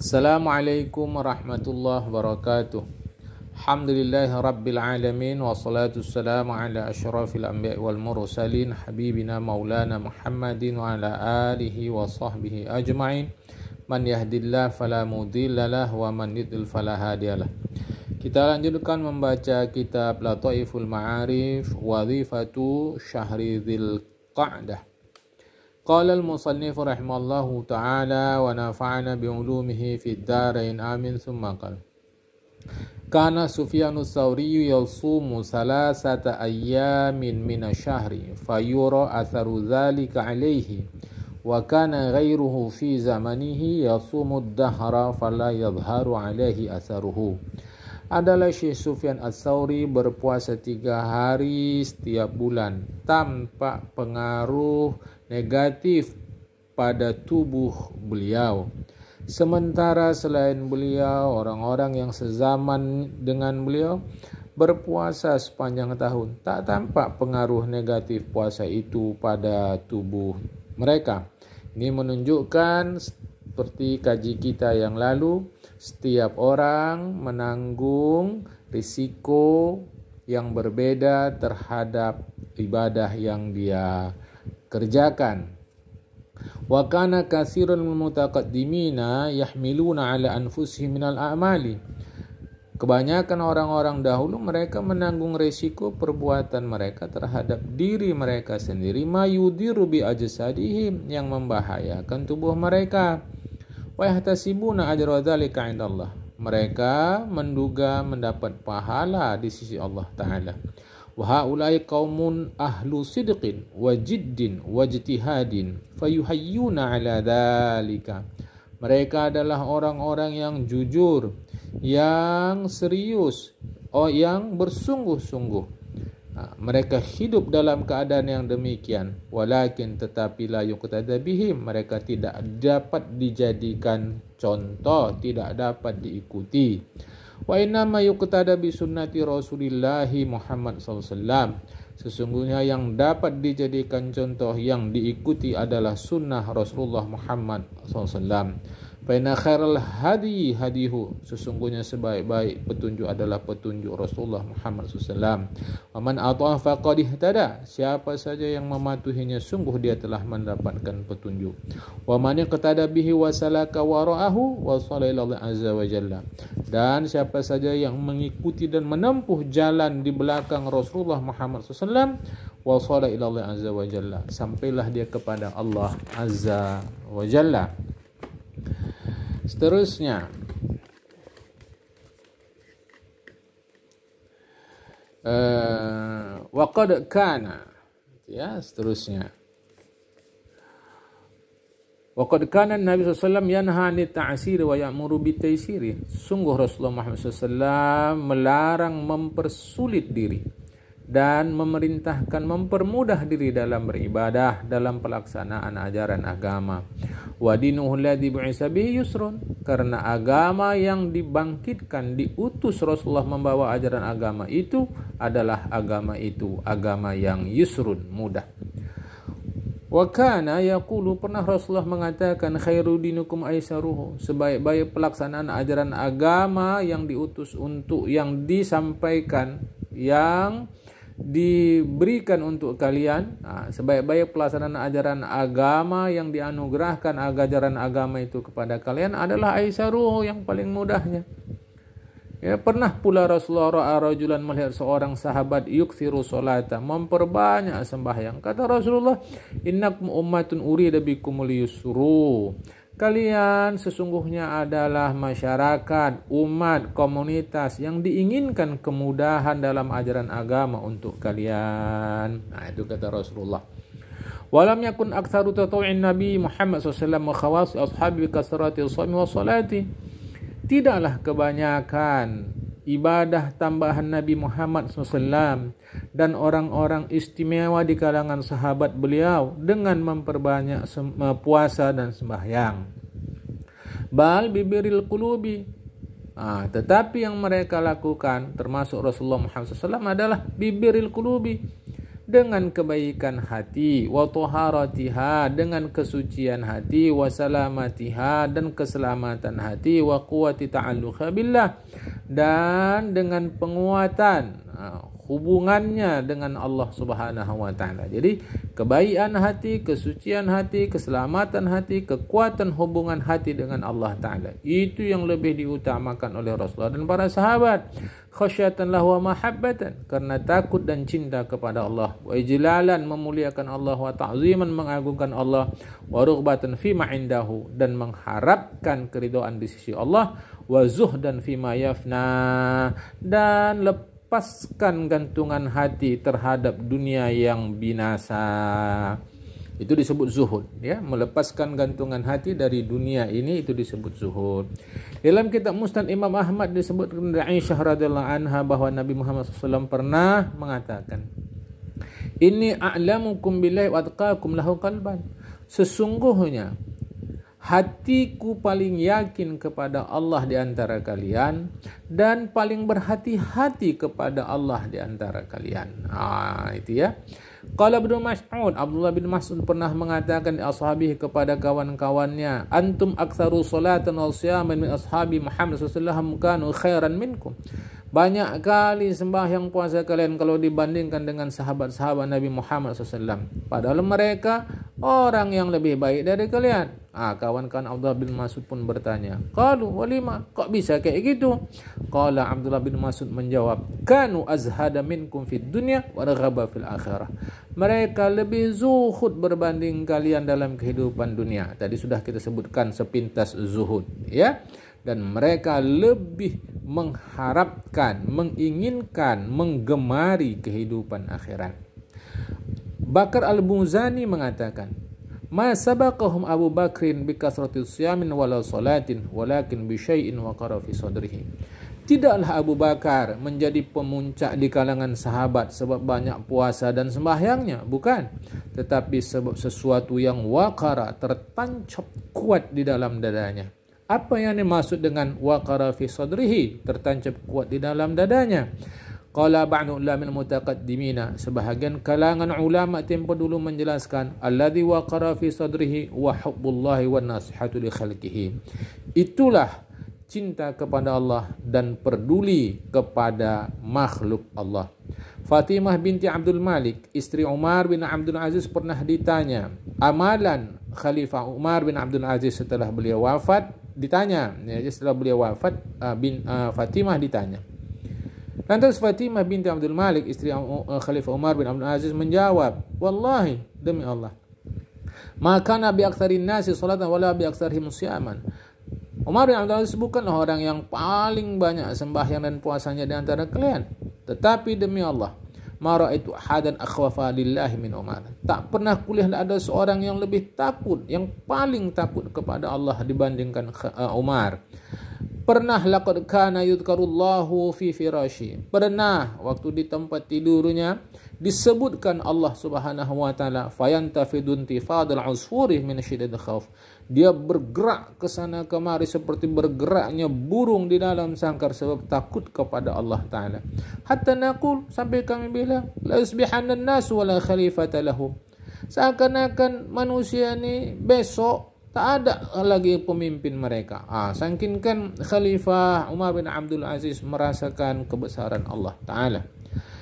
Assalamualaikum warahmatullahi wabarakatuh. Alhamdulillahi rabbil alamin. Wassalatu wassalamu ala asyrafil anbiya wal mursalin habibina maulana Muhammadin wa ala alihi wa sahbihi ajma'in. Man yahdillah fala mudhillalah wa man yudlil fala hadiyalah. Kita lanjutkan membaca kitab Lataiful Ma'arif Wadhifatu Syahri Dzil Qa'dah. Qala al-musannif rahimahullahu ta'ala wa nafa'ana bi'ulumihi fid darain amin. Thumma qala kana Sufyanus Tsauri yasumu salasata ayyamin minasyahri fayura atharu dzalika alaihi wa kana ghairuhu fi zamanihi yasumu ad-dahra fala yadhharu alaihi atharuhu. Adalah Syekh Sufyan Ats-Tsauri berpuasa 3 hari setiap bulan tanpa pengaruh negatif pada tubuh beliau. Sementara selain beliau, orang-orang yang sezaman dengan beliau berpuasa sepanjang tahun, tak tampak pengaruh negatif puasa itu pada tubuh mereka. Ini menunjukkan seperti kaji kita yang lalu, setiap orang menanggung risiko yang berbeda terhadap ibadah yang dia kerjakan. Wa kana katsirul mutaqaddimina yahmiluna ala anfusihim minal a'mali. Kebanyakan orang-orang dahulu mereka menanggung risiko perbuatan mereka terhadap diri mereka sendiri, ma yudiru bi ajsadihim, yang membahayakan tubuh mereka. Wa yahtasibuna ajra dzalika 'indallah. Mereka menduga mendapat pahala di sisi Allah Ta'ala. Wa haula'i qaumun ahlu sidqin wa jiddin wa ijtihadin fayuhayyuna 'ala dzalika. Mereka adalah orang-orang yang jujur, yang serius, yang bersungguh-sungguh. Mereka hidup dalam keadaan yang demikian. Walakin tetapi la yuqtada bihim, mereka tidak dapat dijadikan contoh, tidak dapat diikuti. Wa inna ma yuqtada bi sunnati Rasulillahi Muhammad SAW. Sesungguhnya yang dapat dijadikan contoh, yang diikuti adalah sunnah Rasulullah Muhammad SAW. Fa inna khairal hadi hadihu, sesungguhnya sebaik-baik petunjuk adalah petunjuk Rasulullah Muhammad SAW. Wa man ata'a faqad ihtada, siapa saja yang mematuhinya sungguh dia telah mendapatkan petunjuk. Wa man iqtada bihi wa salaka wara'ahu wa sallallahu azza wa jalla, dan siapa saja yang mengikuti dan menempuh jalan di belakang Rasulullah Muhammad SAW, wa sallallahu azza wa jalla, sampailah dia kepada Allah azza wa jalla. Seterusnya, waqad kana, ya, seterusnya. Waqad kana Nabi SAW yanha 'anit ta'siri wa ya'muru bitaysiri. Sungguh Rasulullah Muhammad SAW melarang mempersulit diri dan memerintahkan mempermudah diri dalam beribadah, dalam pelaksanaan ajaran agama. Wa dinuhu alladzi bu'itsa bihi yusrun, karena agama yang dibangkitkan, diutus Rasulullah membawa ajaran agama itu adalah agama yang yusrun, mudah. Wa kana yaqulu, pernah Rasulullah mengatakan, khairu dinukum aisaruhu, sebaik-baik pelaksanaan ajaran agama yang diutus untuk, yang disampaikan, yang diberikan untuk kalian, sebaik-baik pelaksanaan ajaran agama yang dianugerahkan ajaran agama itu kepada kalian adalah aisaruhu, yang paling mudahnya. Ya, pernah pula Rasulullah ra'a rajulan, melihat seorang sahabat, yukthiru sholata, memperbanyak sembahyang. Kata Rasulullah, innakum ummatun urida bikumul yusru, kalian sesungguhnya adalah masyarakat, umat, komunitas yang diinginkan kemudahan dalam ajaran agama untuk kalian. Nah, itu kata Rasulullah. Walam yakun aktsaru tatawu'in Nabi Muhammad SAW wa khawas ashabi kasrati shaumi wa salati. Tidaklah kebanyakan ibadah tambahan Nabi Muhammad SAW dan orang-orang istimewa di kalangan sahabat beliau dengan memperbanyak puasa dan sembahyang. Bal bibiril qulubi, tetapi yang mereka lakukan termasuk Rasulullah Muhammad SAW adalah bibiril qulubi, dengan kebaikan hati, wa taharatiha dengan kesucian hati, wa salamatiha dan keselamatan hati, wa quwwati ta'alluqa billah dan dengan penguatan hubungannya dengan Allah Subhanahu wa taala. Jadi kebaikan hati, kesucian hati, keselamatan hati, kekuatan hubungan hati dengan Allah taala. Itu yang lebih diutamakan oleh Rasulullah dan para sahabat. Khasyatan lahu wa mahabbatan, karena takut dan cinta kepada Allah, wa ijlalan memuliakan Allah, wa ta'ziman mengagungkan Allah, wa rughbatan fi ma indahu dan mengharapkan keridhaan di sisi Allah, wa zuhdan fi ma yafna dan lepaskan gantungan hati terhadap dunia yang binasa. Itu disebut zuhud, ya, melepaskan gantungan hati dari dunia ini, itu disebut zuhud. Dalam kitab Musnad Imam Ahmad disebutkan dari Aisyah radhiyallahu anha bahwa Nabi Muhammad SAW pernah mengatakan, "Inni a'lamukum billahi wa atqakum lahu qalban." Sesungguhnya hatiku paling yakin kepada Allah di antara kalian dan paling berhati-hati kepada Allah di antara kalian. Itu ya. Qala Ibnu Mas'ud, Abdullah bin Mas'ud pernah mengatakan di ashabihi kepada kawan-kawannya, "Antum aktsaru salatan wa siyaman min ashabi Muhammad sallallahu alaihi wasallam kanu khairan minkum." Banyak kali sembahyang puasa kalian kalau dibandingkan dengan sahabat-sahabat Nabi Muhammad SAW. Padahal mereka orang yang lebih baik dari kalian. Kawan-kawan Abdullah bin Mas'ud pun bertanya, "Qalu walima? Kok bisa kayak gitu?" Qala Abdullah bin Mas'ud menjawab, "Kanu azhada minkum fid dunya wa raghaba fil akhirah." Mereka lebih zuhud berbanding kalian dalam kehidupan dunia. Tadi sudah kita sebutkan sepintas zuhud, ya. Dan mereka lebih mengharapkan, menginginkan, menggemari kehidupan akhirat. Bakar al-Muzani mengatakan, "Ma sabaqahum Abu Bakrin bi kasrati siyamin wala salatin walakin bi syai'in waqara fi sadrihi." Tidaklah Abu Bakar menjadi pemuncak di kalangan sahabat sebab banyak puasa dan sembahyangnya, bukan, tetapi sebab sesuatu yang waqara, tertancap kuat di dalam dadanya. Apa yang dimaksud dengan waqara fi sadrihi, tertancap kuat di dalam dadanya? Qala ba'du ulamil mutaqaddimina, sebahagian kalangan ulama tempo dulu menjelaskan, alladzi waqara fi sadrihi wa hubbullahi wan nasihatu li khalqihi. Itulah cinta kepada Allah dan peduli kepada makhluk Allah. Fatimah binti Abdul Malik, istri Umar bin Abdul Aziz, pernah ditanya amalan Khalifah Umar bin Abdul Aziz setelah beliau wafat. Setelah beliau wafat, Fatimah ditanya. Lantas Fatimah binti Abdul Malik, istri Khalifah Umar bin Abdul Aziz, menjawab, "Wallahi, demi Allah, maka nabi aktsarin nasi salatan wala bi aktsarihim siyaman." Umar bin Abdul Aziz bukanlah orang yang paling banyak sembahyang dan puasanya di antara kalian, tetapi demi Allah, ma ra'aitu ahadan akhwafa lillahi min Umar. Tak pernah kulihat ada seorang yang lebih takut, yang paling takut kepada Allah dibandingkan Umar. Pernah laqad kana yudhkarullahu fi firashi. Pernah waktu di tempat tidurnya disebutkan Allah Subhanahu wa taala, fayantafidun tifadul usfuri min syiddati khauf. Dia bergerak ke sana kemari seperti bergeraknya burung di dalam sangkar sebab takut kepada Allah taala. Hatta naqul, sampai kami bilang, la yusbihanna an-nas wa la khalifata lahum. Seakan-akan manusia ini besok tak ada lagi pemimpin mereka. Saking kan Khalifah Umar bin Abdul Aziz merasakan kebesaran Allah taala.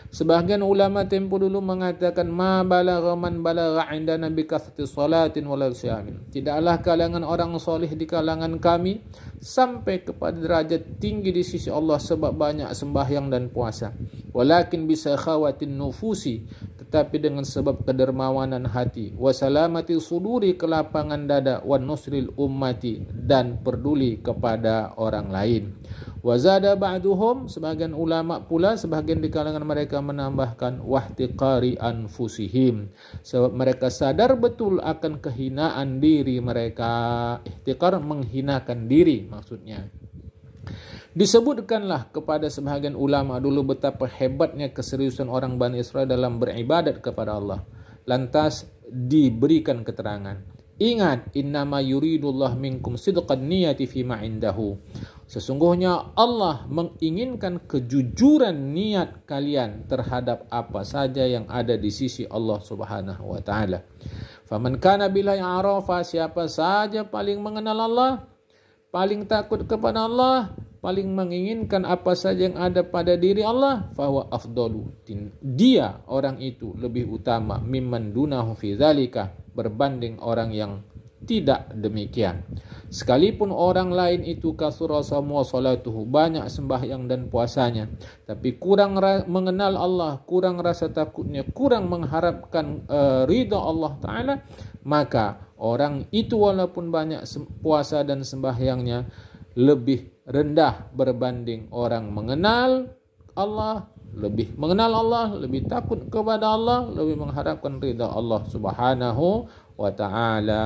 Sebahagian ulama tempo dulu mengatakan, ma balagha man balagha indana bi kasrati salatin wala siyamin. Tidaklah kalangan orang soleh di kalangan kami sampai kepada derajat tinggi di sisi Allah sebab banyak sembahyang dan puasa. Walakin bisa khawatin nufusi, tetapi dengan sebab kedermawanan hati, wa salamati suduri, kelapangan dada, wa nusril ummati, dan peduli kepada orang lain. Wazada ba'duhum, sebagian ulama pula, sebagian di kalangan mereka menambahkan, wahtiqari anfusihim, sebab mereka sadar betul akan kehinaan diri mereka. Ihtiqar, menghinakan diri maksudnya. Disebutkanlah kepada sebahagian ulama dulu betapa hebatnya keseriusan orang Bani Israel dalam beribadat kepada Allah. Lantas diberikan keterangan, ingat, innama yuridullah minkum sidqan niyati fima indahu. Sesungguhnya Allah menginginkan kejujuran niat kalian terhadap apa saja yang ada di sisi Allah Subhanahu wa taala. Faman kana billahi arafa, siapa saja paling mengenal Allah, paling takut kepada Allah, paling menginginkan apa saja yang ada pada diri Allah, fahuwa afdalu, dia orang itu lebih utama, mimman dunahu fi dzalika, berbanding orang yang tidak demikian. Sekalipun orang lain itu kasura samu salatuhu, banyak sembahyang dan puasanya, tapi kurang mengenal Allah, kurang rasa takutnya, kurang mengharapkan ridha Allah Ta'ala, maka orang itu walaupun banyak puasa dan sembahyangnya lebih rendah berbanding orang mengenal Allah, lebih mengenal Allah, lebih takut kepada Allah, lebih mengharapkan ridha Allah Subhanahu wa ta'ala.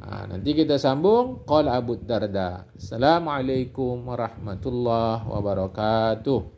Nanti kita sambung. Qala Abu Darda. Assalamualaikum warahmatullahi wabarakatuh.